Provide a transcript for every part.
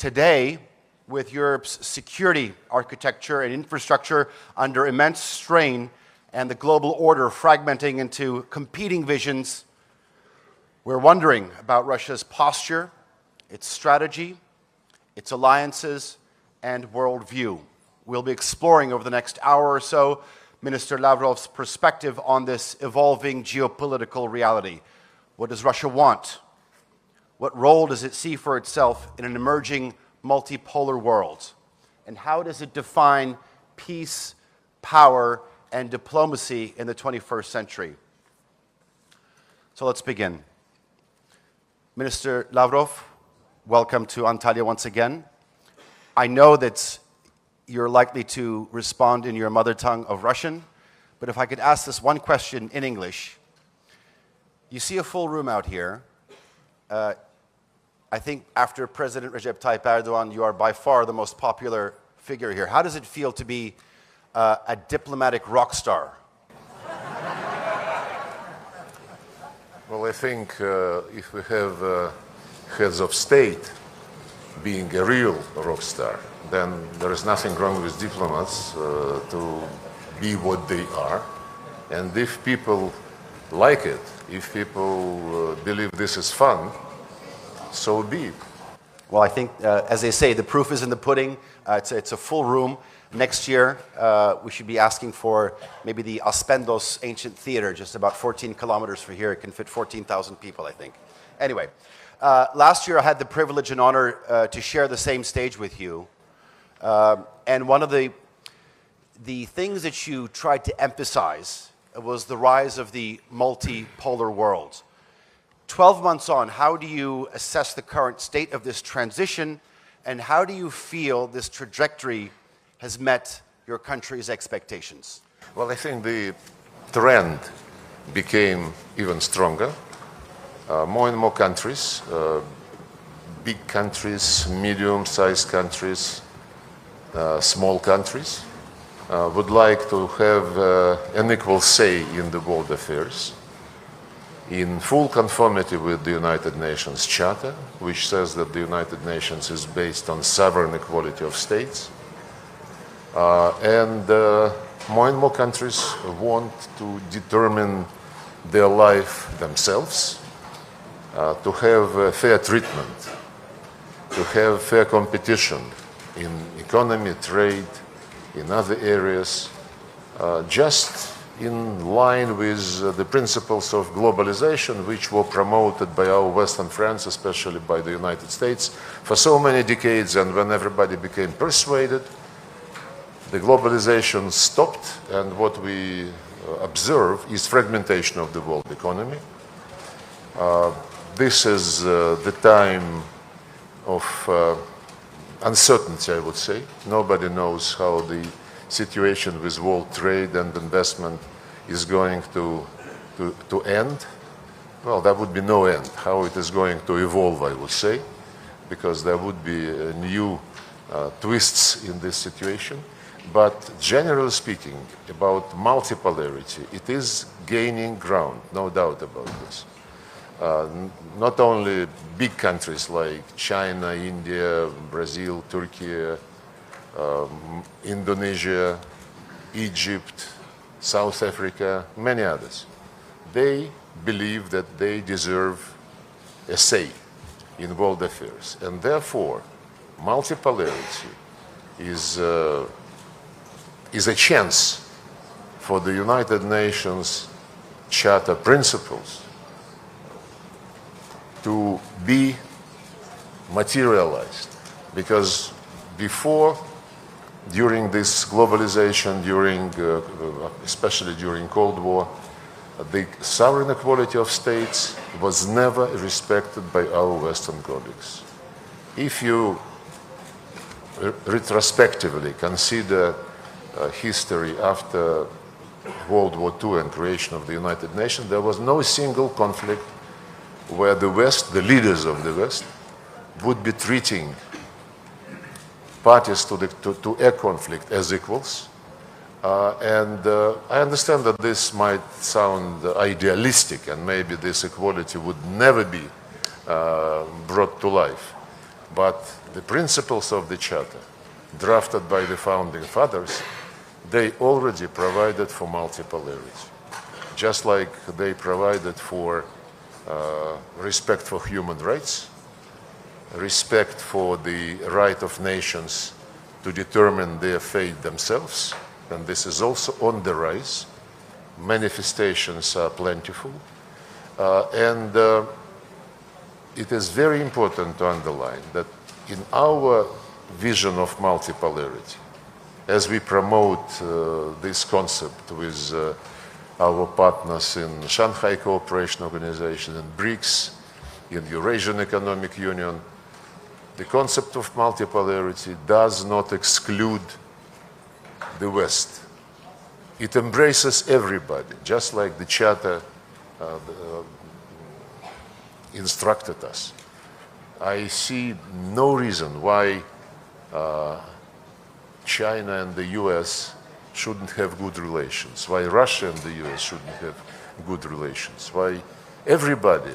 Today, with Europe's security architecture and infrastructure under immense strain and the global order fragmenting into competing visions, we're wondering about Russia's posture, its strategy, its alliances, and worldview. We'll be exploring over the next hour or so Minister Lavrov's perspective on this evolving geopolitical reality. What does Russia want? What role does it see for itself in an emerging multipolar world? And how does it define peace, power, and diplomacy in the 21st century? So let's begin. Minister Lavrov, welcome to Antalya once again. I know that you're likely to respond in your mother tongue of Russian, but if I could ask this one question in English. You see a full room out here. I think after President Recep Tayyip Erdogan, you are by far the most popular figure here. How does it feel to be a diplomatic rock star? Well, I think if we have heads of state being a real rock star, then there is nothing wrong with diplomats to be what they are. And if people like it, if people believe this is fun, so be it. Well, I think, as they say, the proof is in the pudding. It's a full room. Next year, we should be asking for maybe the Aspendos Ancient Theater, just about 14 kilometers from here. It can fit 14,000 people, I think. Anyway, last year I had the privilege and honor to share the same stage with you. And one of the things that you tried to emphasize was the rise of the multipolar world. 12 months on, how do you assess the current state of this transition, and how do you feel this trajectory has met your country's expectations? Well, I think the trend became even stronger. More and more countries, big countries, medium-sized countries, small countries, would like to have an equal say in the world affairs, in full conformity with the United Nations Charter, which says that the United Nations is based on sovereign equality of states. And more countries want to determine their life themselves, to have fair treatment, to have fair competition in economy, trade, in other areas, just in line with the principles of globalization, which were promoted by our Western friends, especially by the United States, for so many decades. And when everybody became persuaded, the globalization stopped, and what we observe is fragmentation of the world economy. This is the time of uncertainty, I would say. Nobody knows how the situation with world trade and investment is going to end. Well, there would be no end. How it is going to evolve, I would say, because there would be new twists in this situation. But generally speaking, about multipolarity, it is gaining ground, no doubt about this. Not only big countries like China, India, Brazil, Türkiye, Indonesia, Egypt, South Africa, many others. They believe that they deserve a say in world affairs. And therefore, multipolarity is a chance for the United Nations Charter principles to be materialized. Because before, during this globalization, especially during Cold War, the sovereign equality of states was never respected by our Western colleagues. If you retrospectively consider history after World War II and creation of the United Nations, there was no single conflict where the West, the leaders of the West, would be treating parties to a conflict as equals. And I understand that this might sound idealistic, and maybe this equality would never be brought to life. But the principles of the Charter, drafted by the founding fathers, they already provided for multipolarity. Just like they provided for respect for human rights, respect for the right of nations to determine their fate themselves, and this is also on the rise. Manifestations are plentiful, and it is very important to underline that in our vision of multipolarity, as we promote this concept with our partners in Shanghai Cooperation Organization, in BRICS, in Eurasian Economic Union, the concept of multipolarity does not exclude the West. It embraces everybody, just like the Charter instructed us. I see no reason why China and the US shouldn't have good relations, why Russia and the US shouldn't have good relations, why everybody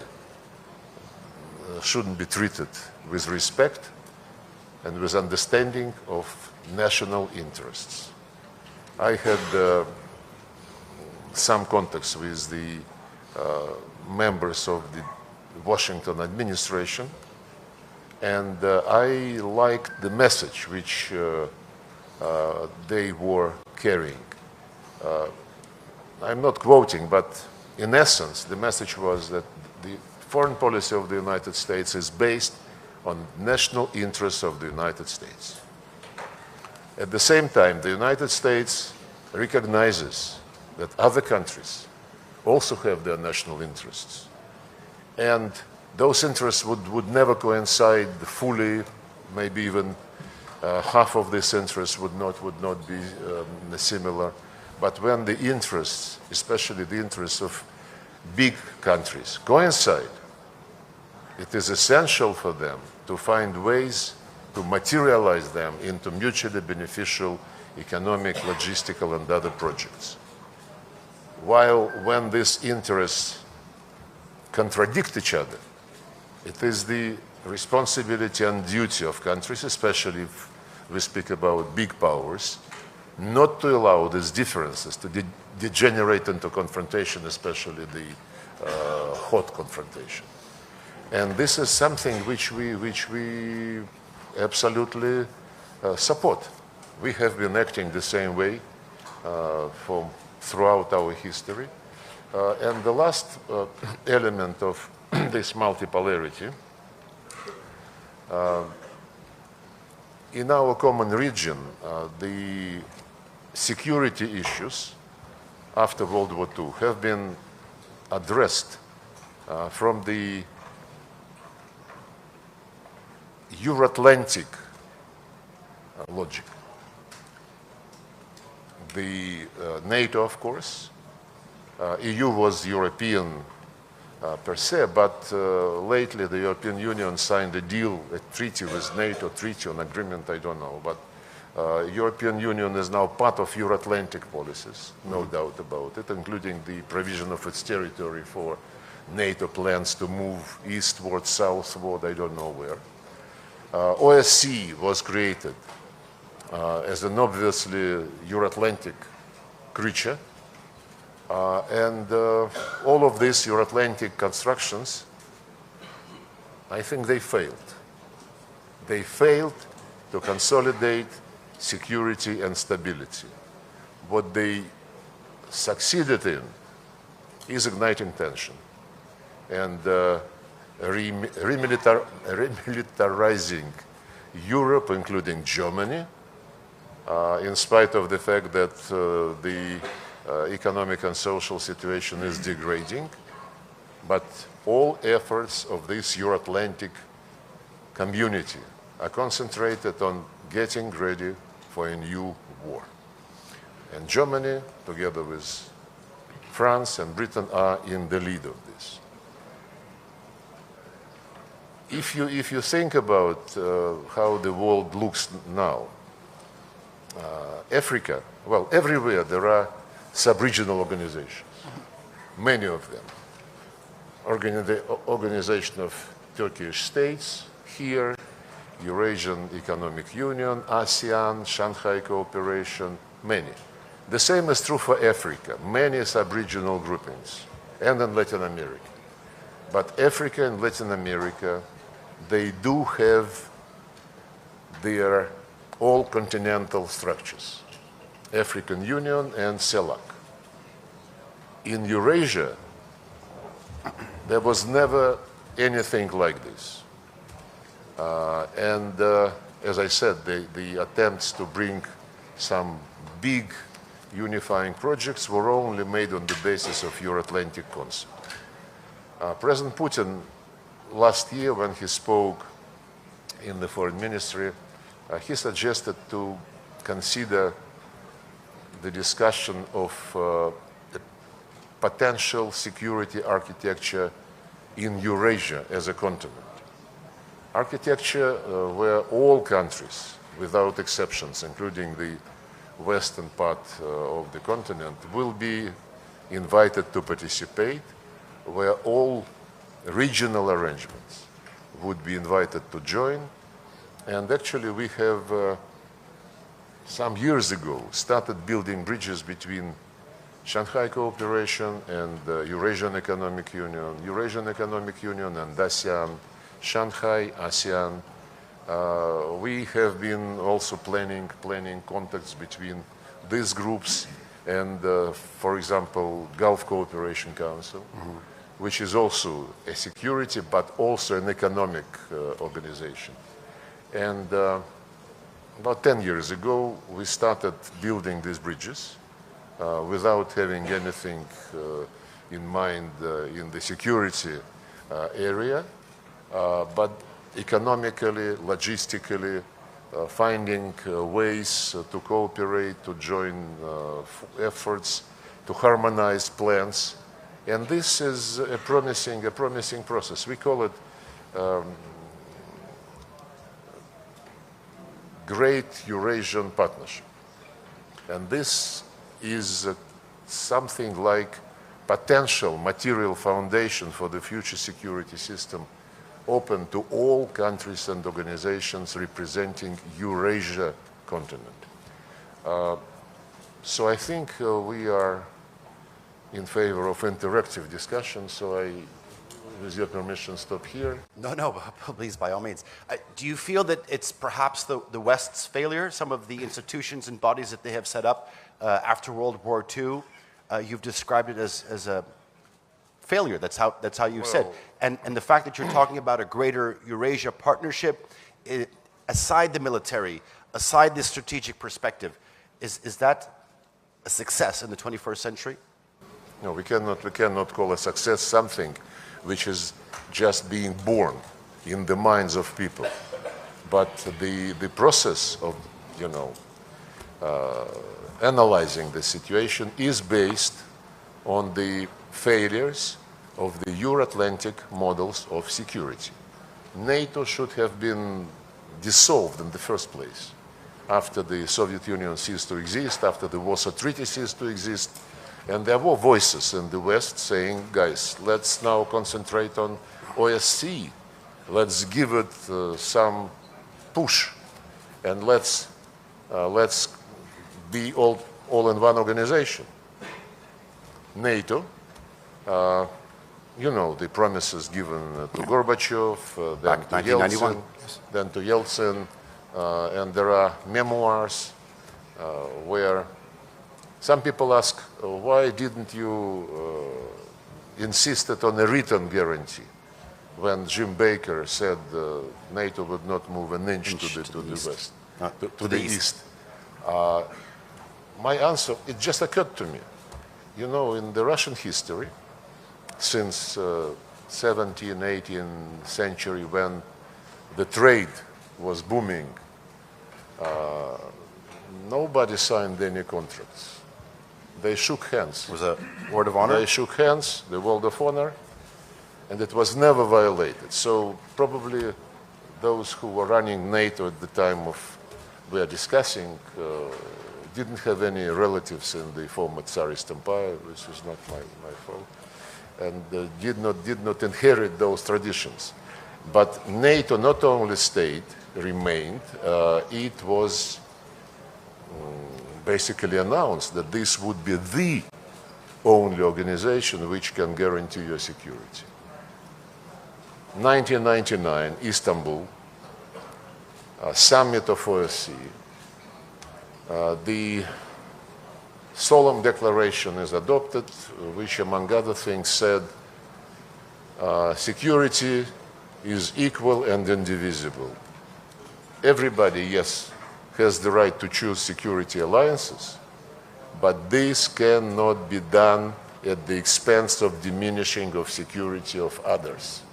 shouldn't be treated with respect and with understanding of national interests. I had some contacts with the members of the Washington administration, and I liked the message which they were carrying. I'm not quoting, but in essence, the message was that the foreign policy of the United States is based on national interests of the United States. At the same time, the United States recognizes that other countries also have their national interests. And those interests would never coincide fully, maybe even half of these interests would not be similar. But when the interests, especially the interests of big countries, coincide, it is essential for them to find ways to materialize them into mutually beneficial economic, logistical, and other projects. While when these interests contradict each other, it is the responsibility and duty of countries, especially if we speak about big powers, not to allow these differences to degenerate into confrontation, especially the hot confrontation. And this is something which we absolutely support. We have been acting the same way throughout our history. And the last element of this multipolarity, in our common region, the security issues after World War II have been addressed from the Euro-Atlantic logic. The NATO, of course, EU was European per se, but lately the European Union signed a deal, a treaty with NATO, treaty on agreement, I don't know, but European Union is now part of Euro-Atlantic policies, no doubt about it, including the provision of its territory for NATO plans to move eastward, southward, I don't know where. OSCE was created as an obviously Euro-Atlantic creature, and all of these Euro-Atlantic constructions, I think they failed. They failed to consolidate security and stability. What they succeeded in is igniting tension and remilitarizing Europe, including Germany, in spite of the fact that the economic and social situation is degrading. But all efforts of this Euro-Atlantic community are concentrated on getting ready for a new war. And Germany, together with France and Britain, are in the lead of this. If you think about how the world looks now, Africa, well, everywhere there are sub-regional organizations, many of them. Organization of Turkish states here, Eurasian Economic Union, ASEAN, Shanghai Cooperation, many. The same is true for Africa, many sub-regional groupings, and in Latin America. But Africa and Latin America, they do have their all-continental structures, African Union and CELAC. In Eurasia, there was never anything like this. As I said, the attempts to bring some big unifying projects were only made on the basis of Euro-Atlantic concept. President Putin, last year when he spoke in the Foreign Ministry, he suggested to consider the discussion of a potential security architecture in Eurasia as a continent. Architecture where all countries, without exceptions, including the western part of the continent, will be invited to participate, where all regional arrangements would be invited to join. And actually we have, some years ago, started building bridges between Shanghai Cooperation and Eurasian Economic Union, Eurasian Economic Union and ASEAN, Shanghai, ASEAN. We have been also planning contacts between these groups and, for example, Gulf Cooperation Council, which is also a security but also an economic organization. And about 10 years ago, we started building these bridges without having anything in mind in the security area, but economically, logistically, finding ways to cooperate, to join efforts, to harmonize plans. And this is a promising process. We call it Great Eurasian Partnership. And this is something like potential material foundation for the future security system, open to all countries and organizations representing Eurasia continent. So I think we are in favor of interactive discussion, so I, with your permission, stop here. No, please, by all means. Do you feel that it's perhaps the West's failure, some of the institutions and bodies that they have set up after World War II? You've described it as a failure. That's how you said. And the fact that you're talking about a greater Eurasia partnership, aside the military, aside the strategic perspective, is that a success in the 21st century? No, we cannot call a success something which is just being born in the minds of people. But the process of, analyzing the situation is based on the failures of the Euro-Atlantic models of security. NATO should have been dissolved in the first place after the Soviet Union ceased to exist, after the Warsaw Treaty ceased to exist. And there were voices in the West saying, guys, let's now concentrate on OSCE. Let's give it some push, and let's be all in one organization. NATO, the promises given to Gorbachev, then to Yeltsin, and there are memoirs where some people ask, why didn't you insisted on a written guarantee when Jim Baker said NATO would not move an inch to the east? My answer, it just occurred to me. In the Russian history, since 17th, 18th century, when the trade was booming, nobody signed any contracts. They shook hands. Was a word of honor? They shook hands, the word of honor, and it was never violated. So probably those who were running NATO at the time we are discussing didn't have any relatives in the former Tsarist Empire, which is not my fault, and did not inherit those traditions. But NATO not only stayed, remained, it was basically announced that this would be the only organization which can guarantee your security. 1999, Istanbul, summit of OSCE, the solemn declaration is adopted, which among other things said, security is equal and indivisible. Everybody, yes, has the right to choose security alliances, but this cannot be done at the expense of diminishing of security of others.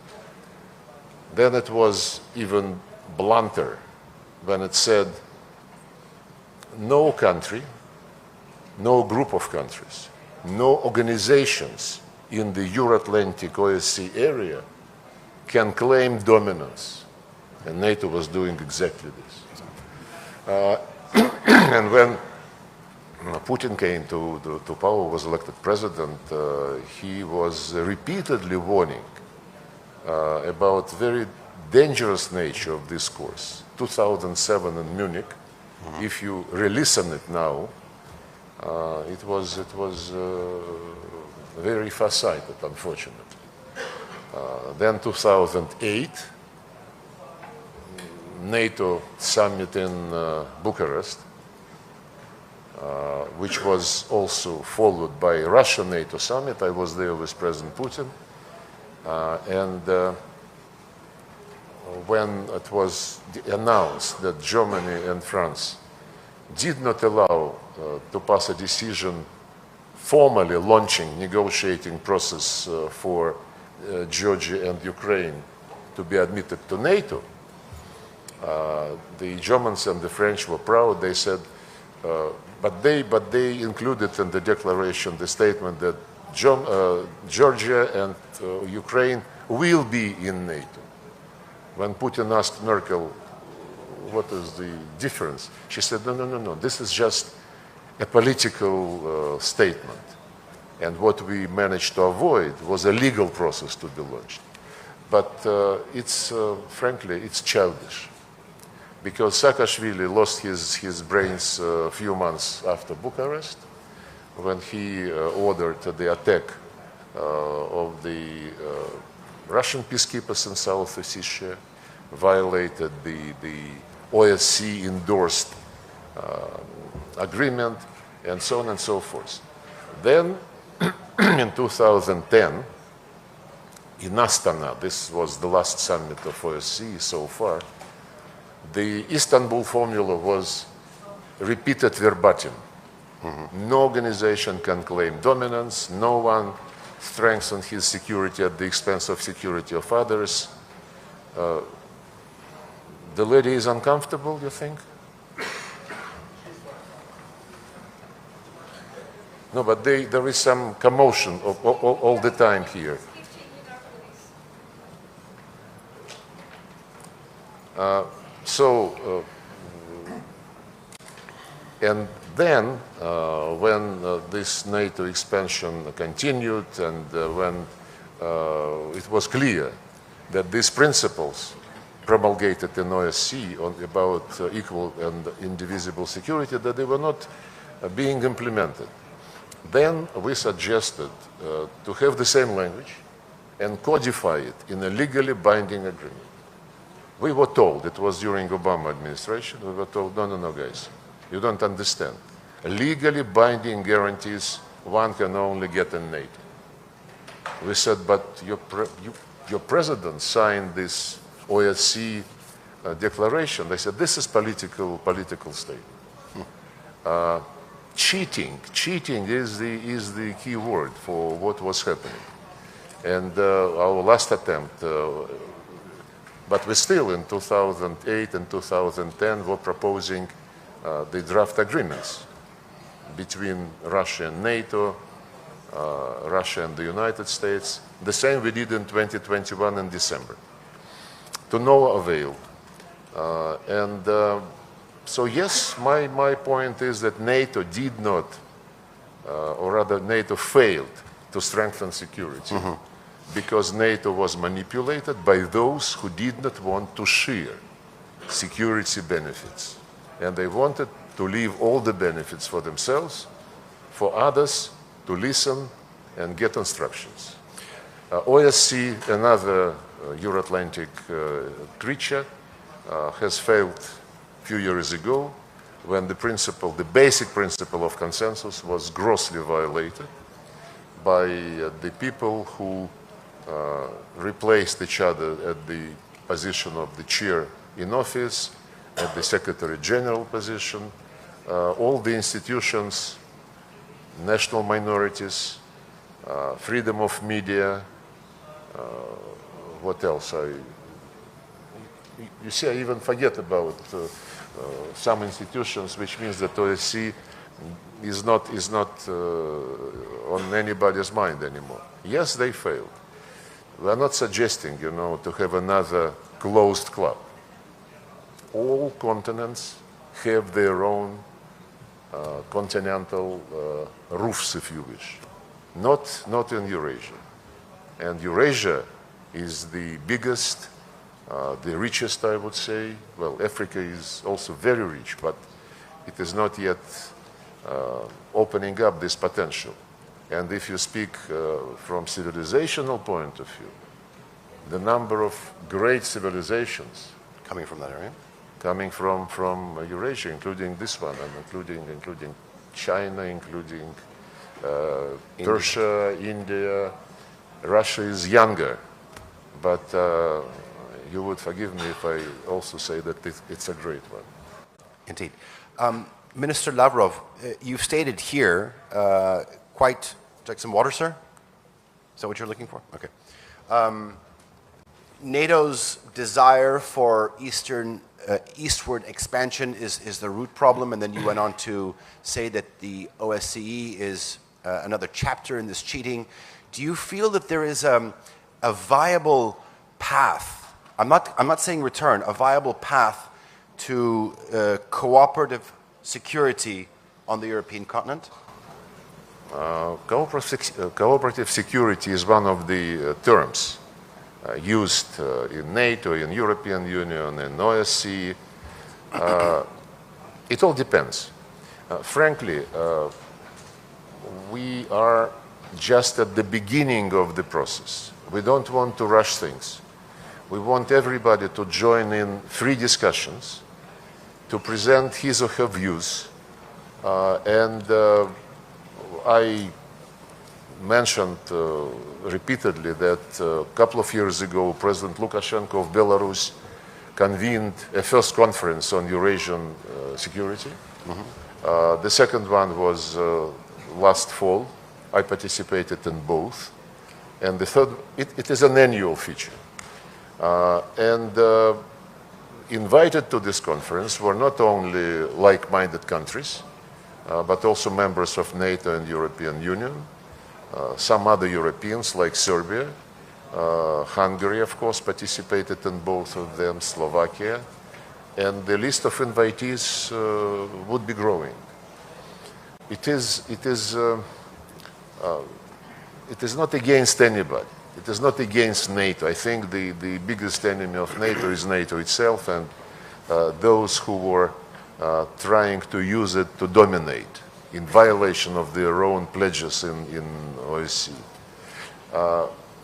Then it was even blunter when it said no country, no group of countries, no organizations in the Euro-Atlantic OSCE area can claim dominance. And NATO was doing exactly this. And when Putin came to power, was elected president, he was repeatedly warning about very dangerous nature of this course. 2007 in Munich, if you re-listen it now, it was very far-sighted, unfortunately. Then 2008, NATO summit in Bucharest, which was also followed by Russian NATO summit. I was there with President Putin. And when it was announced that Germany and France did not allow to pass a decision formally launching negotiating process for Georgia and Ukraine to be admitted to NATO, the Germans and the French were proud. They said, but they included in the declaration the statement that Georgia and Ukraine will be in NATO. When Putin asked Merkel, what is the difference? She said, no, this is just a political statement. And what we managed to avoid was a legal process to be launched. But frankly, it's childish. Because Saakashvili lost his brains a few months after Bucharest, when he ordered the attack of the Russian peacekeepers in South Ossetia, violated the OSCE endorsed agreement, and so on and so forth. Then, in 2010, in Astana, this was the last summit of OSCE so far, the Istanbul formula was repeated verbatim. No organization can claim dominance, no one strengthens his security at the expense of security of others. The lady is uncomfortable, you think? No, but there is some commotion all the time here. And then when this NATO expansion continued and when it was clear that these principles promulgated in OSCE about equal and indivisible security, that they were not being implemented, then we suggested to have the same language and codify it in a legally binding agreement. We were told, it was during Obama administration, we were told, no, guys, you don't understand. Legally binding guarantees one can only get in NATO. We said, but your president signed this OSCE declaration. They said, this is political statement. Cheating is the key word for what was happening. And our last attempt, but we still in 2008 and 2010 were proposing the draft agreements between Russia and NATO, Russia and the United States. The same we did in 2021 in December. To no avail. So yes, my point is that NATO did not, or rather NATO failed to strengthen security because NATO was manipulated by those who did not want to share security benefits. And they wanted to leave all the benefits for themselves, for others to listen and get instructions. OSCE, another Euro-Atlantic creature, has failed a few years ago when the basic principle of consensus was grossly violated by the people who replaced each other at the position of the chair in office, at the Secretary General position, all the institutions, national minorities, freedom of media, what else? You see, I even forget about some institutions, which means that OSCE is not on anybody's mind anymore. Yes, they failed. We are not suggesting, to have another closed club. All continents have their own continental roofs, if you wish. Not in Eurasia. And Eurasia is the biggest, the richest, I would say. Well, Africa is also very rich, but it is not yet opening up this potential. And if you speak from civilizational point of view, the number of great civilizations Coming from that area? coming from Eurasia, including this one, and including China, including Persia, India. Russia is younger, but you would forgive me if I also say that it's a great one. Indeed. Minister Lavrov, you've stated here would you like some water, sir? Is that what you're looking for? Okay. NATO's desire for eastward expansion is the root problem, and then you went on to say that the OSCE is another chapter in this cheating. Do you feel that there is a viable path? I'm not saying return, a viable path to cooperative security on the European continent? Cooperative security is one of the terms used in NATO, in European Union, in OSCE. It all depends. Frankly, we are just at the beginning of the process. We don't want to rush things. We want everybody to join in free discussions, to present his or her views, and I mentioned repeatedly that a couple of years ago, President Lukashenko of Belarus convened a first conference on Eurasian security. Mm-hmm. The second one was last fall. I participated in both. And the third, it is an annual feature. Invited to this conference were not only like-minded countries, but also members of NATO and European Union, some other Europeans like Serbia, Hungary, of course, participated in both of them, Slovakia, and the list of invitees would be growing. It is not against anybody. It is not against NATO. I think the biggest enemy of NATO is NATO itself and those who were trying to use it to dominate in violation of their own pledges in OSCE.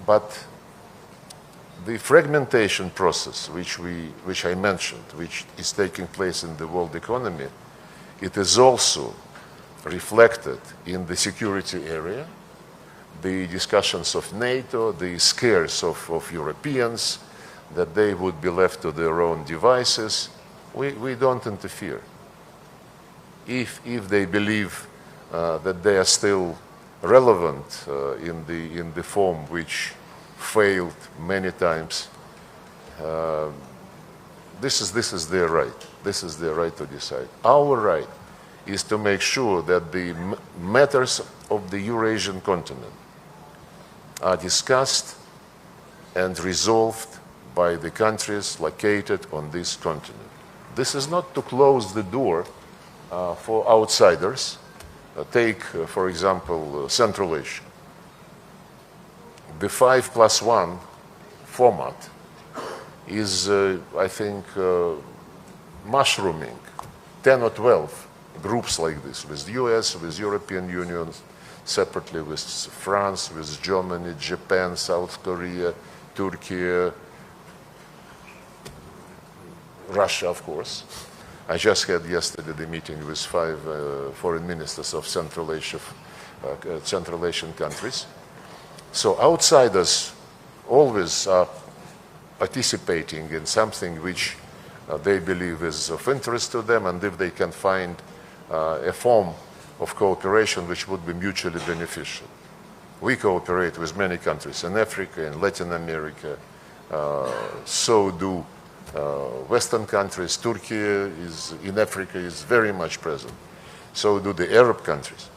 But the fragmentation process, which I mentioned, which is taking place in the world economy, it is also reflected in the security area, the discussions of NATO, the scares of Europeans, that they would be left to their own devices. We don't interfere. If they believe that they are still relevant in the form which failed many times, this is their right. This is their right to decide. Our right is to make sure that the matters of the Eurasian continent are discussed and resolved by the countries located on this continent. This is not to close the door for outsiders. Take, for example, Central Asia. the 5+1 format is, I think, mushrooming 10 or 12 groups like this, with the US, with European Union, separately with France, with Germany, Japan, South Korea, Türkiye, Russia, of course. I just had yesterday the meeting with 5 foreign ministers of Central Asian countries. So outsiders always are participating in something which they believe is of interest to them, and if they can find a form of cooperation which would be mutually beneficial. We cooperate with many countries in Africa, in Latin America, so do Western countries. Türkiye is, in Africa is very much present. So do the Arab countries.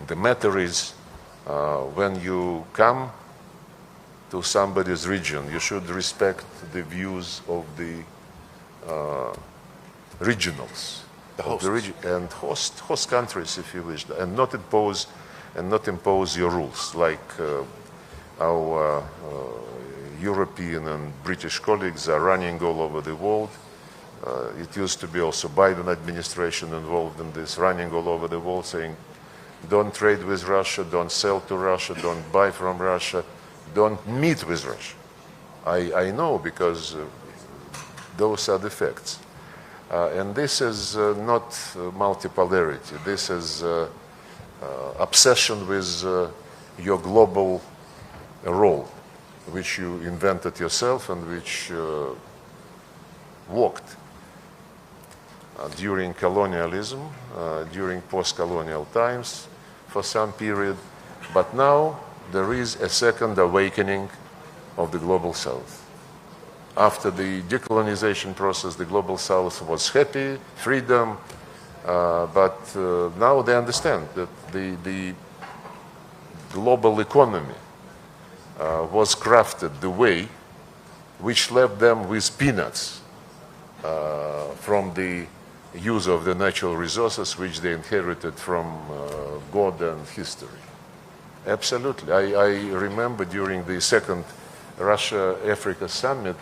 The matter is, when you come to somebody's region, you should respect the views of the regionals, the hosts. And host countries, if you wish, and not impose your rules, like our European and British colleagues are running all over the world. It used to be also Biden administration involved in this, running all over the world, saying, don't trade with Russia, don't sell to Russia, don't buy from Russia, don't meet with Russia. I know, because those are the facts. And this is not multipolarity. This is obsession with your global role, which you invented yourself and which worked during colonialism, during post-colonial times for some period. But now there is a second awakening of the Global South. After the decolonization process, the Global South was happy, freedom, but now they understand that the global economy was crafted the way which left them with peanuts from the use of the natural resources which they inherited from God and history. Absolutely. I remember during the second Russia-Africa summit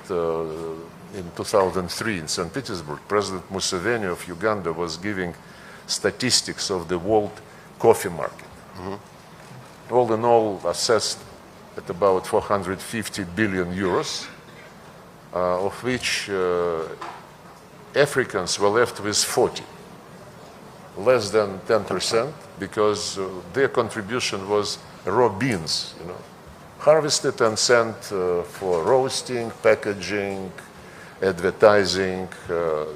in 2003 in St. Petersburg, President Museveni of Uganda was giving statistics of the world coffee market. Mm-hmm. All in all, assessed at about 450 billion euros, of which Africans were left with 40, less than 10%, because their contribution was raw beans, harvested and sent for roasting, packaging, advertising.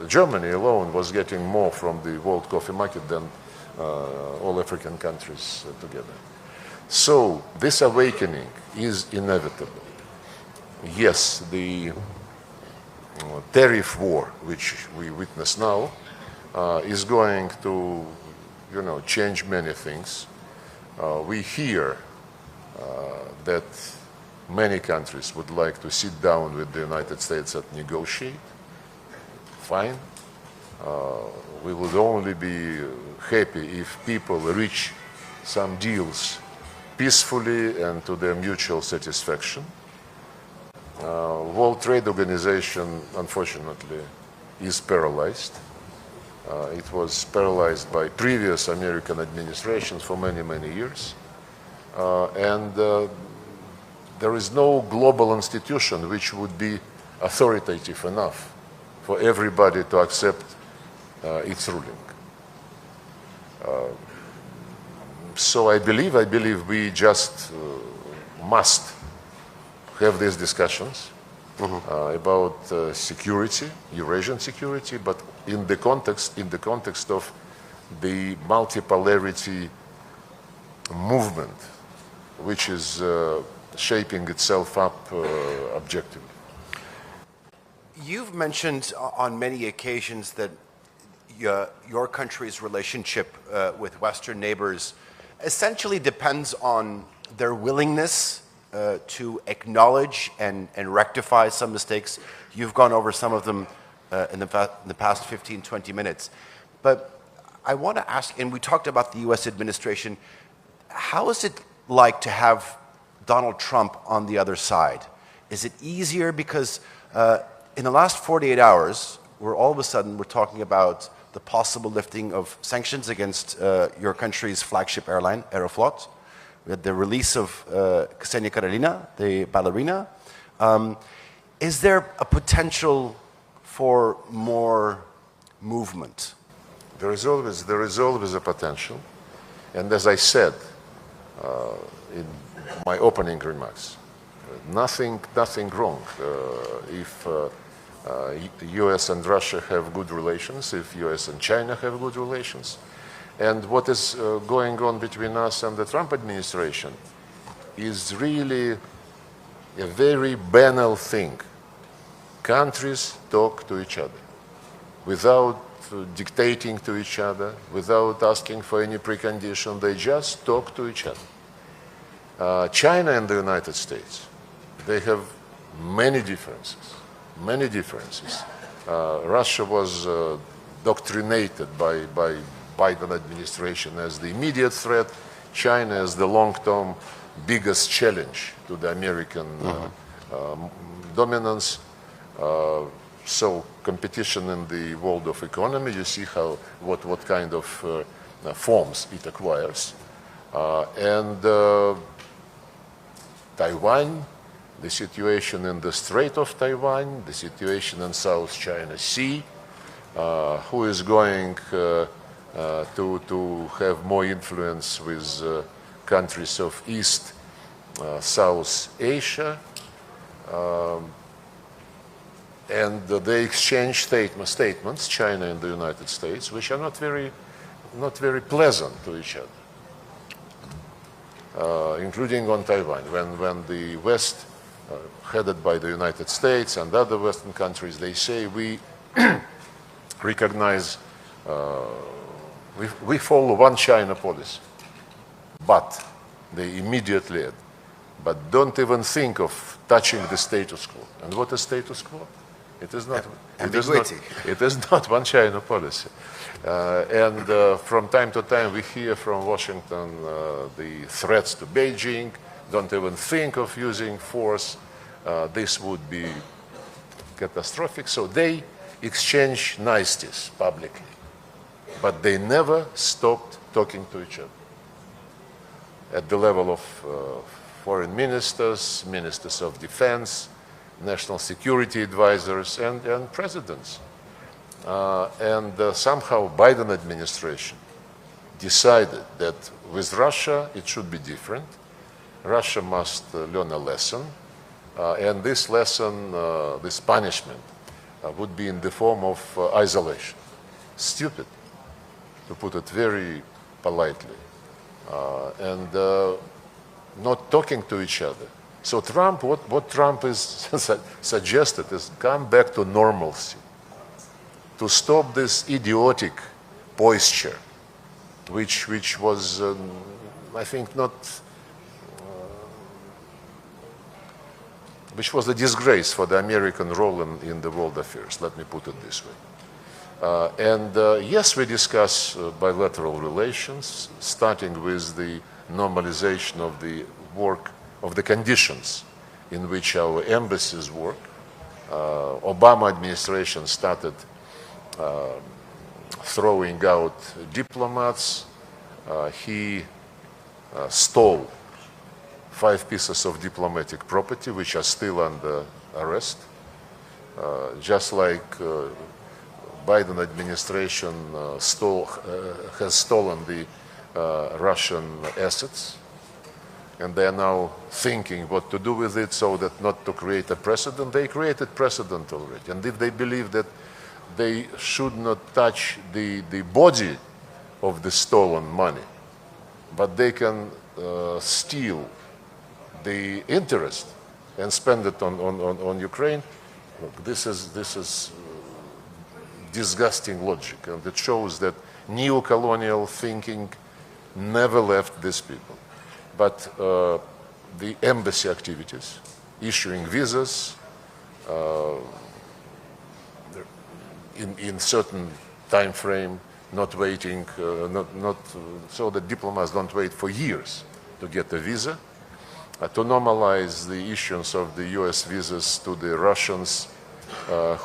Germany alone was getting more from the world coffee market than all African countries together. So this awakening is inevitable. Yes, the tariff war, which we witness now, is going to, change many things. We hear that many countries would like to sit down with the United States and negotiate. Fine. We would only be happy if people reach some deals peacefully and to their mutual satisfaction. World Trade Organization, unfortunately, is paralyzed. It was paralyzed by previous American administrations for many, many years. And there is no global institution which would be authoritative enough for everybody to accept its ruling. So I believe we just must have these discussions about security, Eurasian security, but in the context of the multipolarity movement, which is shaping itself up objectively. You've mentioned on many occasions that your country's relationship with Western neighbors essentially depends on their willingness to acknowledge and rectify some mistakes. You've gone over some of them in the past 15, 20 minutes. But I want to ask, and we talked about the US administration, how is it like to have Donald Trump on the other side? Is it easier because in the last 48 hours, all of a sudden we're talking about the possible lifting of sanctions against your country's flagship airline, Aeroflot. We had the release of Ksenia Karelina, the ballerina. Is there a potential for more movement? There is always a potential. And as I said in my opening remarks, nothing wrong if the US and Russia have good relations, if US and China have good relations. And what is going on between us and the Trump administration is really a very banal thing. Countries talk to each other without dictating to each other, without asking for any precondition. They just talk to each other. China and the United States, they have many differences, many differences. Russia was doctrinated by Biden administration as the immediate threat, China as the long-term biggest challenge to the American dominance. So competition in the world of economy, you see what kind of forms it acquires. And Taiwan, the situation in the Strait of Taiwan, the situation in South China Sea, who is going to have more influence with countries of East, South Asia, and they exchange statements, China and the United States, which are not very pleasant to each other, including on Taiwan. When the West, headed by the United States and other Western countries, they say we recognize, we follow one China policy, but they immediately add, but don't even think of touching the status quo. And what is status quo? It is not. It is not one China policy. And from time to time, we hear from Washington the threats to Beijing. Don't even think of using force. This would be catastrophic. So they exchange niceties publicly, but they never stopped talking to each other at the level of foreign ministers, ministers of defense, national security advisors, and presidents. Somehow Biden administration decided that with Russia it should be different. Russia must learn a lesson, and this lesson, this punishment, would be in the form of isolation. Stupid, to put it very politely, and not talking to each other. So Trump, what Trump is suggested is come back to normalcy, to stop this idiotic posture, which was, I think, not, which was a disgrace for the American role in the world affairs. Let me put it this way. Yes, we discuss bilateral relations, starting with the normalization of the work, of the conditions in which our embassies work. Obama administration started throwing out diplomats. He stole 5 pieces of diplomatic property, which are still under arrest. Just like Biden administration has stolen the Russian assets, and they are now thinking what to do with it so that not to create a precedent. They created precedent already. And if they believe that they should not touch the body of the stolen money, but they can steal the interest and spend it on Ukraine, look, this is disgusting logic. And it shows that neo-colonial thinking never left these people. But the embassy activities, issuing visas in certain time frame, not waiting, so that diplomats don't wait for years to get a visa, to normalize the issuance of the US visas to the Russians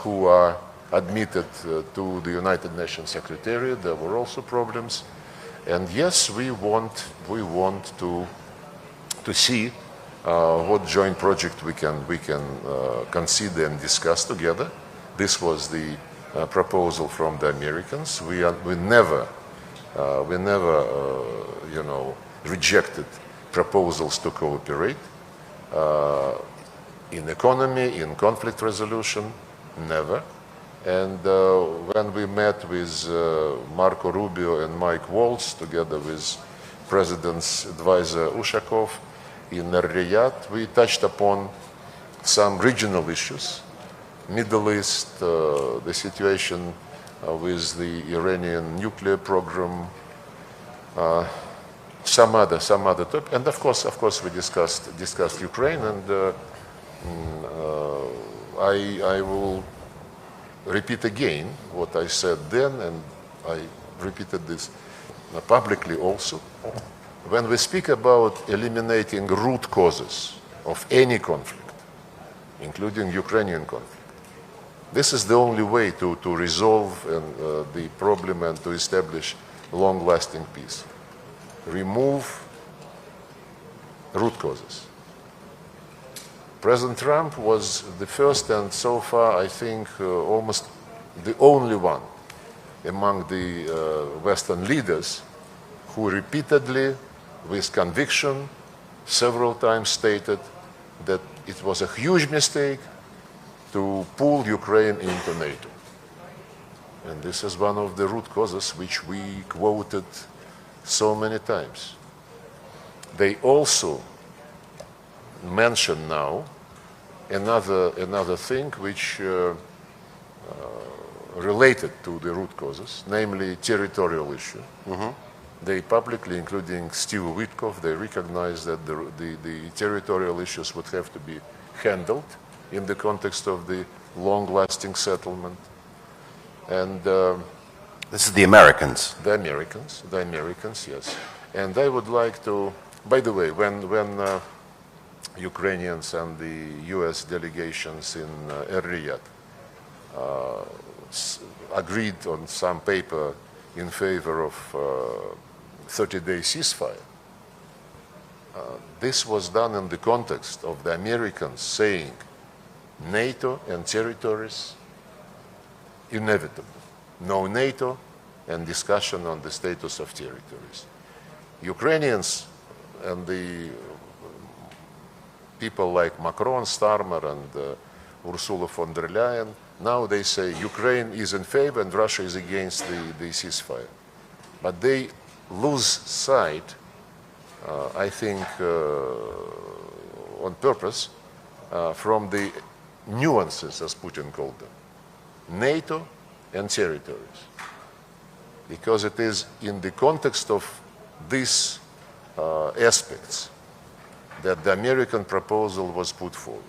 who are admitted to the United Nations Secretariat. There were also problems. And yes, we want to see what joint project we can consider and discuss together. This was the proposal from the Americans. We never rejected proposals to cooperate in economy, in conflict resolution, never. And when we met with Marco Rubio and Mike Waltz, together with President's advisor Ushakov in Riyadh, we touched upon some regional issues, Middle East, the situation with the Iranian nuclear program, some other topics, and of course, we discussed Ukraine, and I will repeat again what I said then, and I repeated this publicly also. When we speak about eliminating root causes of any conflict, including Ukrainian conflict, this is the only way to resolve the problem and to establish long-lasting peace. Remove root causes. President Trump was the first and so far, I think, almost the only one among the Western leaders who repeatedly, with conviction, several times stated that it was a huge mistake to pull Ukraine into NATO. And this is one of the root causes which we quoted so many times. They also mention now another thing which related to the root causes, namely territorial issue. Mm-hmm. They publicly, including Steve Witkoff, they recognize that the territorial issues would have to be handled in the context of the long-lasting settlement. And this is the Americans. The Americans, yes. And I would like to, by the way, when Ukrainians and the US delegations in Riyadh agreed on some paper in favor of 30-day ceasefire, this was done in the context of the Americans saying NATO and territories inevitable. No NATO and discussion on the status of territories. Ukrainians and the people like Macron, Starmer, and Ursula von der Leyen, now they say Ukraine is in favor and Russia is against the ceasefire. But they lose sight, I think, on purpose, from the nuances, as Putin called them, NATO and territories. Because it is in the context of these aspects that the American proposal was put forward.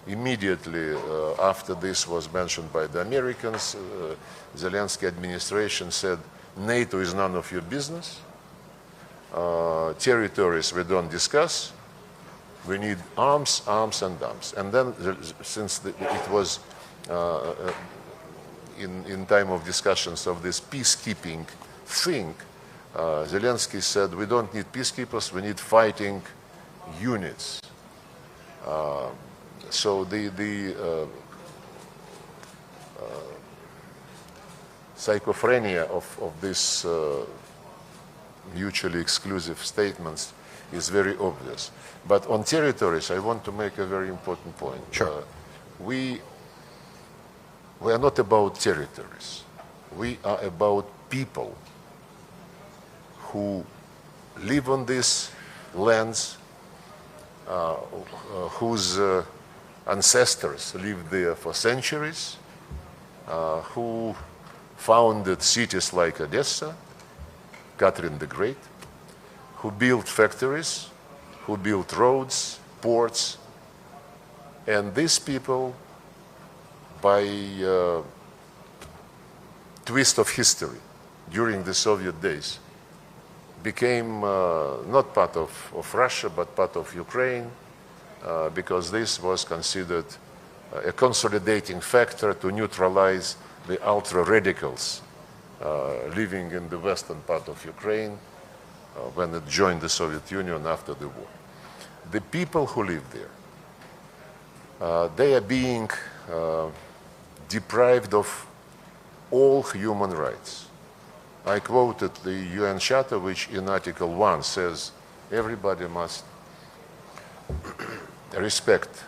Immediately after this was mentioned by the Americans, Zelensky administration said, NATO is none of your business. Territories we don't discuss. We need arms, arms, and arms. And then, since it was in time of discussions of this peacekeeping thing, Zelensky said, we don't need peacekeepers, we need fighting units. So the schizophrenia of these mutually exclusive statements is very obvious. But on territories, I want to make a very important point. Sure. We are not about territories. We are about people who live on these lands, whose ancestors lived there for centuries, who founded cities like Odessa, Catherine the Great, who built factories, who built roads, ports, and these people, by twist of history, during the Soviet days, became not part of Russia, but part of Ukraine, because this was considered a consolidating factor to neutralize the ultra-radicals living in the western part of Ukraine when it joined the Soviet Union after the war. The people who live there, they are being deprived of all human rights. I quoted the UN Charter, which in Article 1 says everybody must respect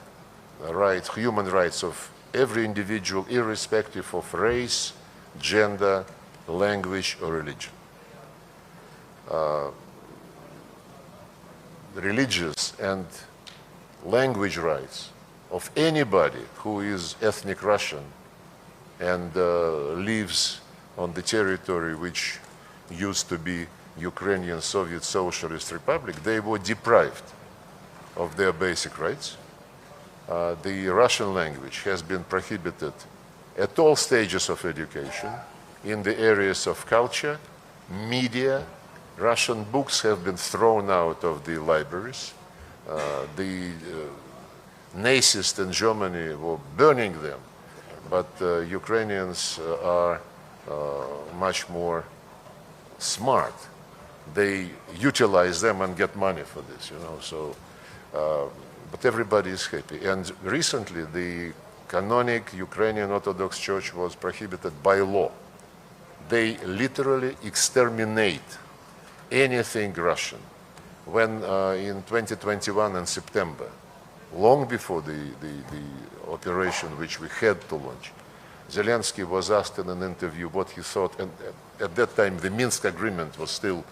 the rights, human rights of every individual, irrespective of race, gender, language, or religion. Religious and language rights of anybody who is ethnic Russian and lives on the territory which used to be Ukrainian Soviet Socialist Republic, they were deprived of their basic rights. The Russian language has been prohibited at all stages of education, in the areas of culture, media. Russian books have been thrown out of the libraries. The Nazists in Germany were burning them, but Ukrainians are much more smart. They utilize them and get money for this, you know. So, but everybody is happy. And recently, the canonic Ukrainian Orthodox Church was prohibited by law. They literally exterminate anything Russian. When in 2021 in September, long before the operation which we had to launch, Zelensky was asked in an interview what he thought, and at that time the Minsk agreement was still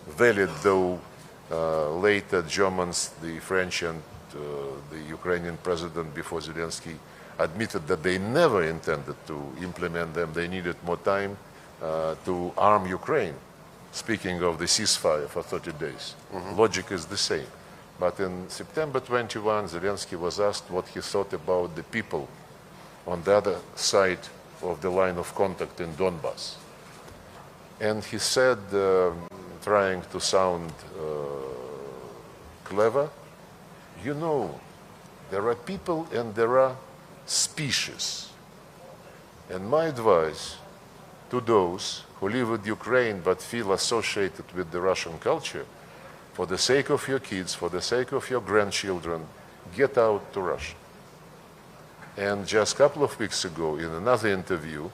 valid, though later Germans, the French and the Ukrainian president before Zelensky admitted that they never intended to implement them. They needed more time to arm Ukraine. Speaking of the ceasefire for 30 days, logic is the same. But in September 21, Zelensky was asked what he thought about the people on the other side of the line of contact in Donbass. And he said, trying to sound clever, you know, there are people and there are species. And my advice to those who live with Ukraine but feel associated with the Russian culture, for the sake of your kids, for the sake of your grandchildren, get out to Russia. And just a couple of weeks ago, in another interview,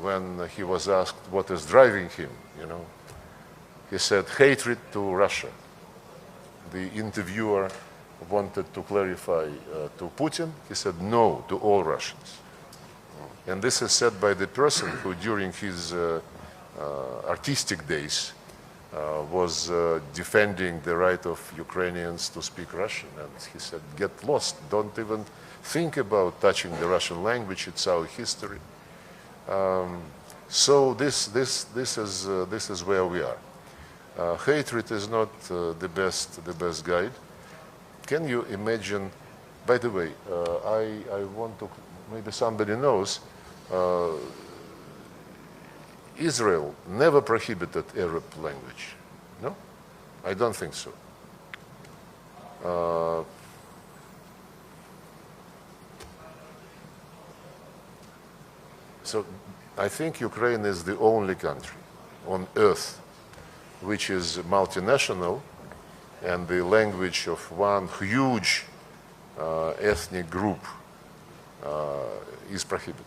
when he was asked what is driving him, you know, he said, hatred to Russia. The interviewer wanted to clarify to Putin. He said, no, to all Russians. And this is said by the person who, during his artistic days, was defending the right of Ukrainians to speak Russian. And he said, get lost. Don't even think about touching the Russian language. It's our history. So this is where we are. Hatred is not the best guide. Can you imagine? By the way, I want to. Maybe somebody knows. Israel never prohibited Arab language. No, I don't think so. So I think Ukraine is the only country on earth which is multinational and the language of one huge ethnic group is prohibited.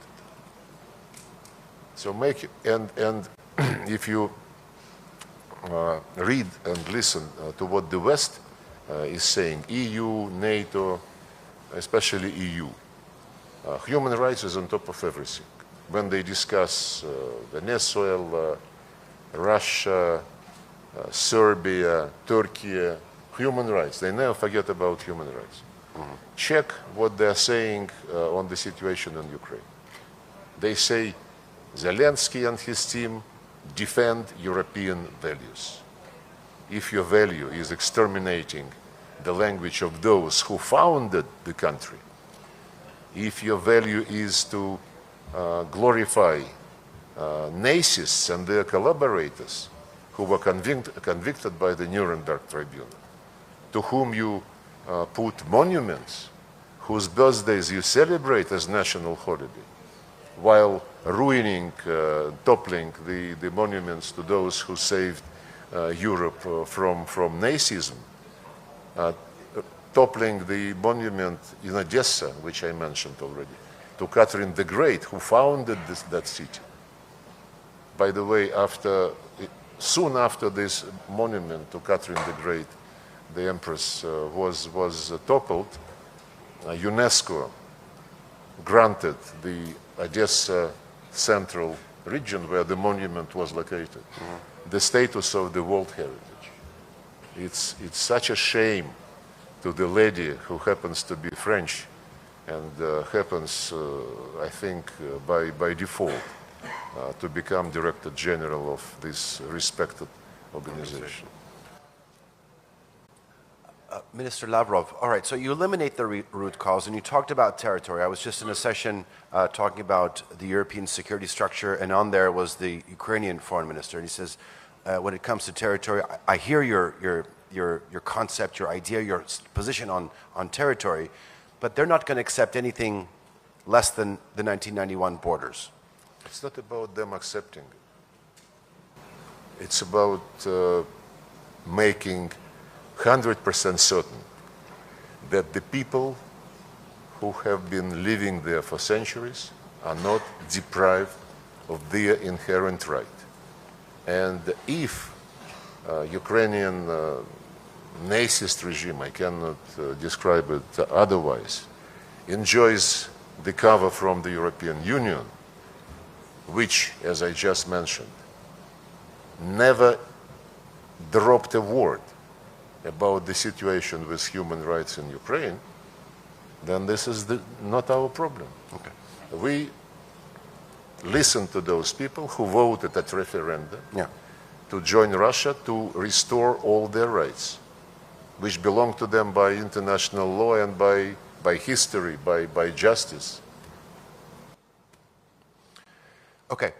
So make, and if you read and listen to what the West is saying, EU, NATO, especially EU, human rights is on top of everything. When they discuss Venezuela, Russia, Serbia, Türkiye, human rights, they never forget about human rights. Check what they're saying on the situation in Ukraine. They say Zelensky and his team defend European values. If your value is exterminating the language of those who founded the country, if your value is to glorify Nazis and their collaborators, who were convicted by the Nuremberg Tribunal, to whom you put monuments, whose birthdays you celebrate as national holiday, while ruining, toppling the monuments to those who saved Europe from Nazism, toppling the monument in Odessa, which I mentioned already, to Catherine the Great, who founded that city. By the way, soon after this monument to Catherine the Great, the Empress was toppled, UNESCO granted the Odessa central region where the monument was located the status of the World Heritage. It's such a shame to the lady who happens to be French and happens, I think, by default to become Director General of this respected organization. Minister Lavrov, all right, so you eliminate the root cause, and you talked about territory. I was just in a session talking about the European security structure, and on there was the Ukrainian foreign minister, and he says, when it comes to territory, I hear your concept, your idea, your position on territory, but they're not going to accept anything less than the 1991 borders. It's not about them accepting it. It's about making 100% certain that the people who have been living there for centuries are not deprived of their inherent right. And if Ukrainian Nazist regime, I cannot describe it otherwise, enjoys the cover from the European Union, which, as I just mentioned, never dropped a word about the situation with human rights in Ukraine, then this is not our problem. Okay. We listen to those people who voted at referendum to join Russia to restore all their rights, which belong to them by international law and by history, by justice. Okay.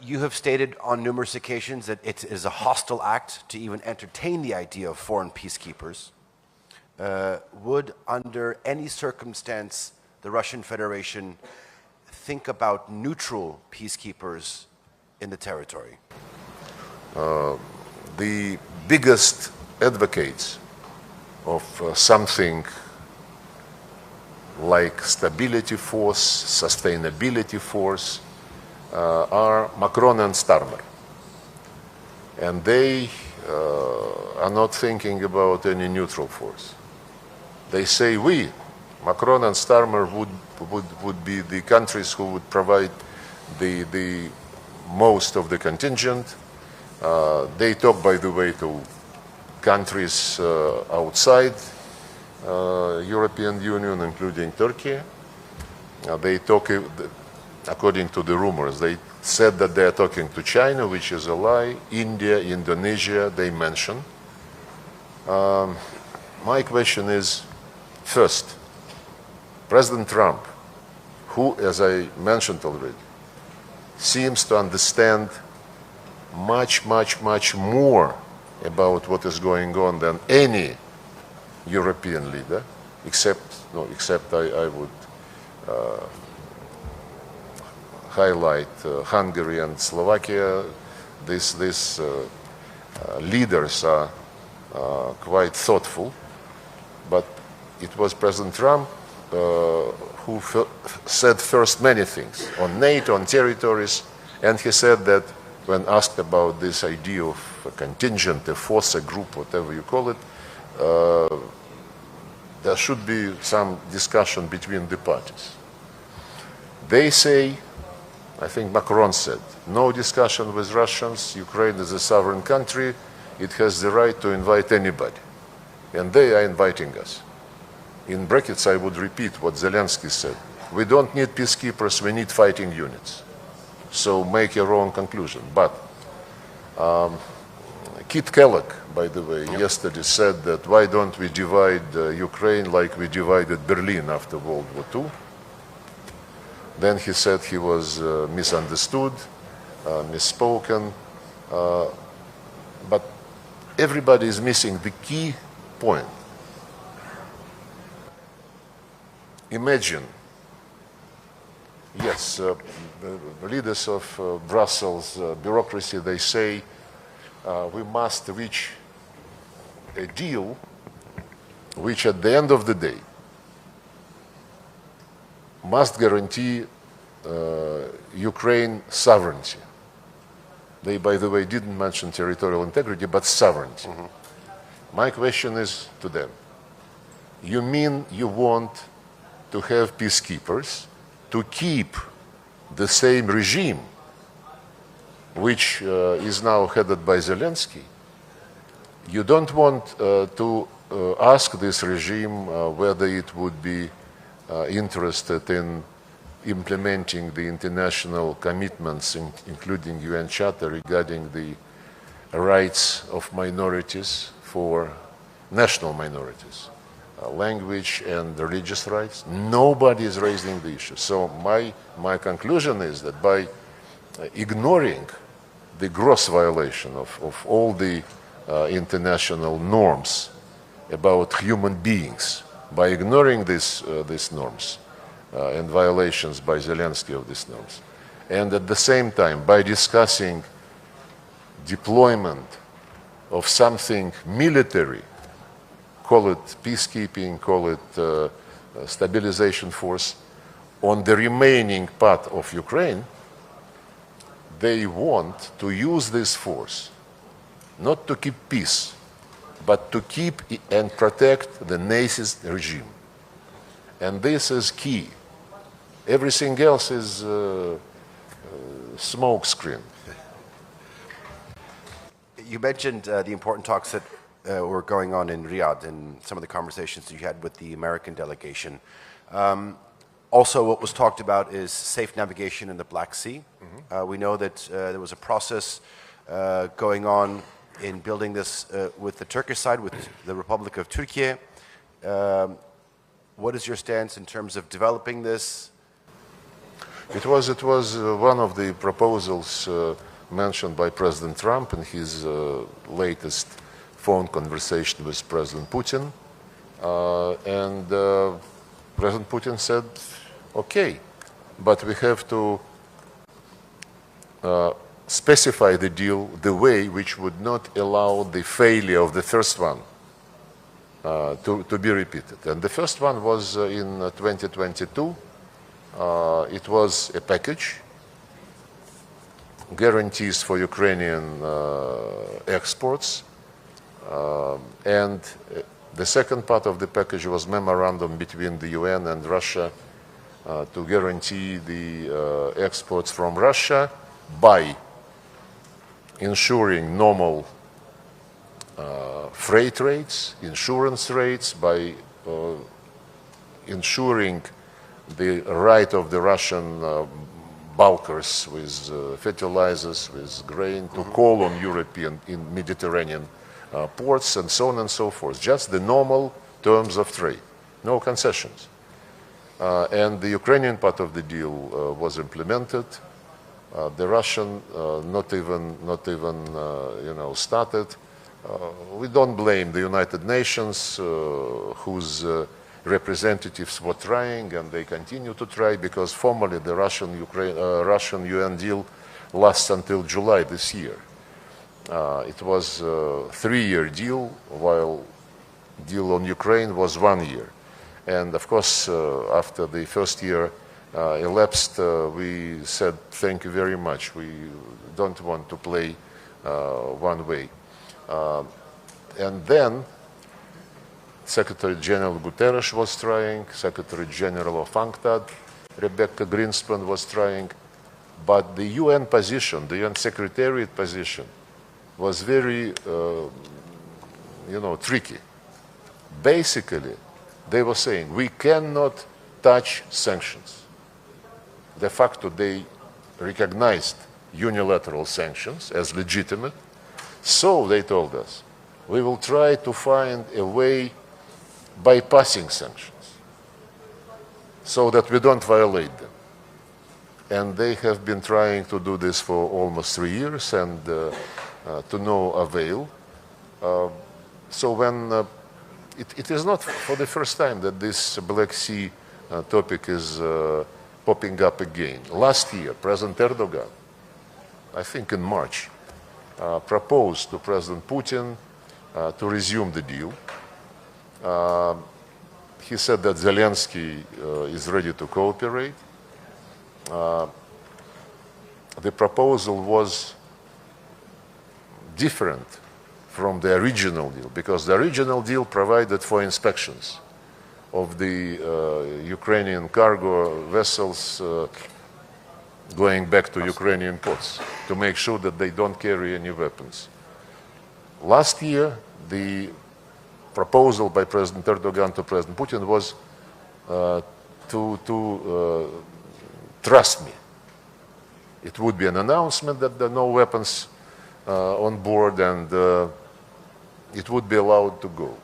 You have stated on numerous occasions that it is a hostile act to even entertain the idea of foreign peacekeepers. Would, under any circumstance, the Russian Federation think about neutral peacekeepers in the territory? The biggest advocates of something like stability force, sustainability force, are Macron and Starmer. And they are not thinking about any neutral force. They say Macron and Starmer would be the countries who would provide the most of the contingent. They talk, by the way, to countries outside European Union, including Türkiye. They talk, according to the rumors, they said that they are talking to China, which is a lie. India, Indonesia, they mention. My question is, first, President Trump, who, as I mentioned already, seems to understand much, much, much more about what is going on than any European leader, except I would highlight Hungary and Slovakia. These leaders are quite thoughtful, but it was President Trump who said first many things on NATO, on territories, and he said that when asked about this idea of a contingent, a force, a group, whatever you call it, there should be some discussion between the parties. They say, I think Macron said, no discussion with Russians, Ukraine is a sovereign country, it has the right to invite anybody. And they are inviting us. In brackets, I would repeat what Zelensky said. We don't need peacekeepers, we need fighting units. So make your own conclusion. But Kit Kellogg, by the way, yesterday said that why don't we divide Ukraine like we divided Berlin after World War II? Then he said he was misunderstood, misspoken. but everybody is missing the key point. Imagine, yes, the leaders of Brussels bureaucracy, they say we must reach a deal which at the end of the day must guarantee Ukraine sovereignty. They, by the way, didn't mention territorial integrity, but sovereignty. My question is to them, you mean you want to have peacekeepers to keep the same regime which is now headed by Zelensky? You don't want to ask this regime whether it would be interested in implementing the international commitments, including UN Charter regarding the rights of minorities for national minorities, language and religious rights. Nobody is raising the issue. So my conclusion is that by ignoring the gross violation of all the international norms about human beings, by ignoring these norms and violations by Zelensky of these norms, and at the same time by discussing deployment of something military, call it peacekeeping, call it stabilization force, on the remaining part of Ukraine, they want to use this force not to keep peace, but to keep and protect the Nazist regime. And this is key. Everything else is smoke screen. You mentioned the important talks that were going on in Riyadh and some of the conversations you had with the American delegation. Also, what was talked about is safe navigation in the Black Sea. We know that there was a process going on in building this with the Turkish side, with the Republic of Türkiye. What is your stance in terms of developing this? It was one of the proposals mentioned by President Trump in his latest phone conversation with President Putin. And President Putin said, okay, but we have to specify the deal the way which would not allow the failure of the first one to be repeated. And the first one was in 2022. It was a package, guarantees for Ukrainian exports, and the second part of the package was memorandum between the UN and Russia to guarantee the exports from Russia by ensuring normal freight rates, insurance rates, by ensuring the right of the Russian bulkers with fertilizers, with grain, to call on European in Mediterranean ports and so on and so forth. Just the normal terms of trade, no concessions. And the Ukrainian part of the deal was implemented. The Russian not even started. We don't blame the United Nations, whose representatives were trying, and they continue to try, because formally the Russian UN deal lasts until July this year. It was a 3-year deal, while deal on Ukraine was 1 year. And of course, after the first year elapsed, we said, thank you very much. We don't want to play one way. And then Secretary General Guterres was trying, Secretary General of UNCTAD, Rebecca Greenspan was trying, but the UN position, the UN Secretariat position, was very, tricky. Basically, they were saying, we cannot touch sanctions. De facto, they recognized unilateral sanctions as legitimate. So, they told us, we will try to find a way bypassing sanctions so that we don't violate them. And they have been trying to do this for almost 3 years, and to no avail. So when it is not for the first time that this Black Sea topic is popping up again. Last year, President Erdogan, I think in March, proposed to President Putin to resume the deal. He said that Zelensky is ready to cooperate. The proposal was different from the original deal, because the original deal provided for inspections of the Ukrainian cargo vessels going back to Ukrainian ports to make sure that they don't carry any weapons. Last year, the proposal by President Erdogan to President Putin was to trust me. It would be an announcement that there are no weapons on board, and it would be allowed to go.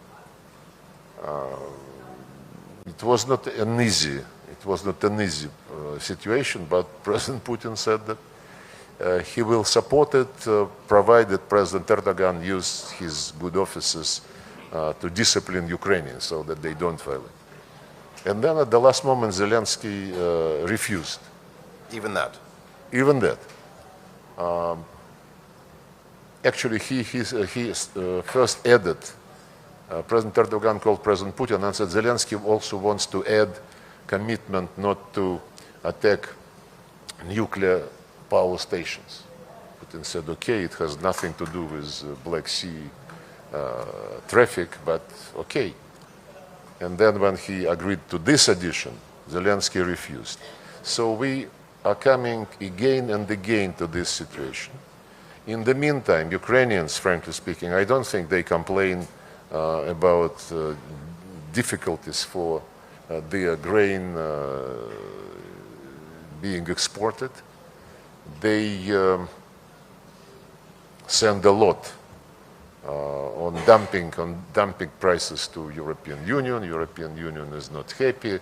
It was not an easy situation, but President Putin said that he will support it, provided President Erdogan used his good offices to discipline Ukrainians so that they don't violate. And then at the last moment, Zelensky refused. Even that? Even that. Actually, he first added, President Erdogan called President Putin and said Zelensky also wants to add commitment not to attack nuclear power stations. Putin said, okay, it has nothing to do with Black Sea traffic, but okay. And then when he agreed to this addition, Zelensky refused. So we are coming again and again to this situation. In the meantime, Ukrainians, frankly speaking, I don't think they complain about difficulties for their grain being exported. They send a lot on dumping prices to European Union. European Union is not happy,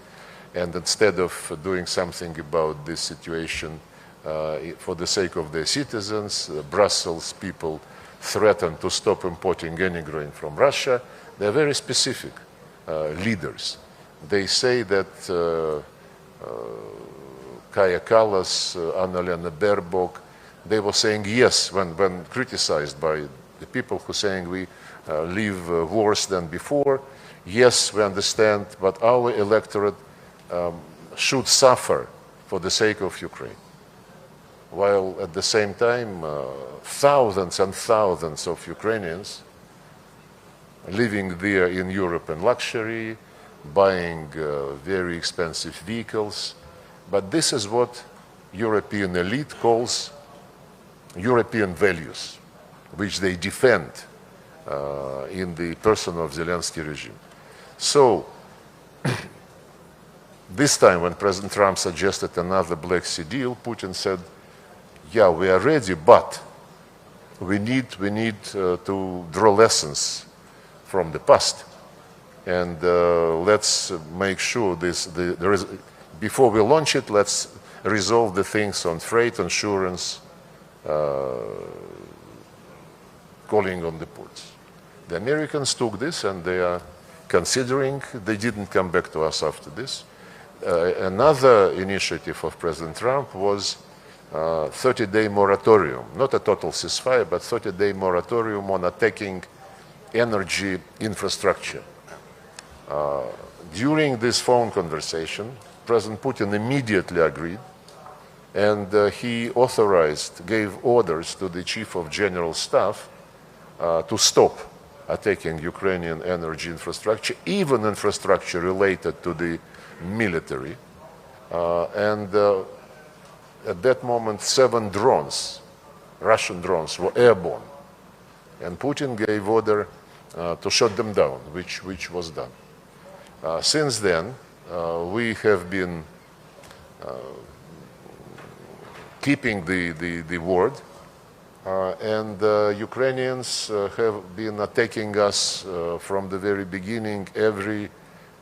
and instead of doing something about this situation for the sake of their citizens, Brussels people threaten to stop importing any grain from Russia. They're very specific leaders. They say that Kaja Kallas, Annalena Baerbock, they were saying yes when criticized by the people who saying we live worse than before. Yes, we understand, but our electorate should suffer for the sake of Ukraine. While at the same time, thousands and thousands of Ukrainians living there in Europe in luxury, buying very expensive vehicles. But this is what European elite calls European values, which they defend in the person of Zelensky regime. So this time when President Trump suggested another Black Sea deal, Putin said, yeah, we are ready, but we need to draw lessons from the past. And let's make sure before we launch it, let's resolve the things on freight, insurance, calling on the ports. The Americans took this and they are considering, they didn't come back to us after this. Another initiative of President Trump was 30-day moratorium, not a total ceasefire, but 30-day moratorium on attacking energy infrastructure. During this phone conversation, President Putin immediately agreed, and he gave orders to the Chief of General Staff to stop attacking Ukrainian energy infrastructure, even infrastructure related to the military. At that moment, 7 drones, Russian drones, were airborne. And Putin gave order to shut them down, which was done. Since then, we have been keeping the word, and Ukrainians have been attacking us from the very beginning, every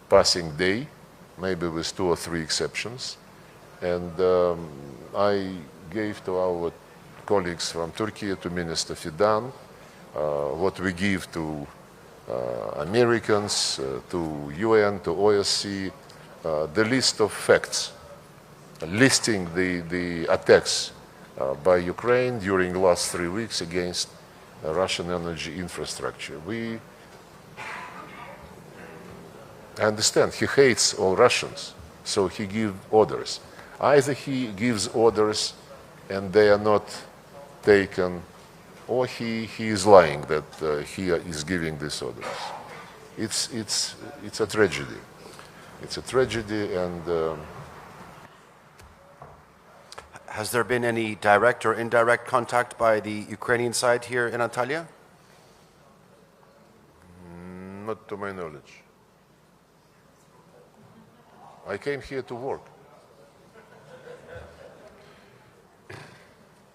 passing day, maybe with 2 or 3 exceptions. And I gave to our colleagues from Türkiye, to Minister Fidan, what we give to Americans, to UN, to OSCE, the list of facts, listing the attacks by Ukraine during the last 3 weeks against Russian energy infrastructure. I understand he hates all Russians, so he gives orders. Either he gives orders and they are not taken, or he is lying that he is giving these orders. It's a tragedy. It's a tragedy, and has there been any direct or indirect contact by the Ukrainian side here in Antalya? not to my knowledge. I came here to work.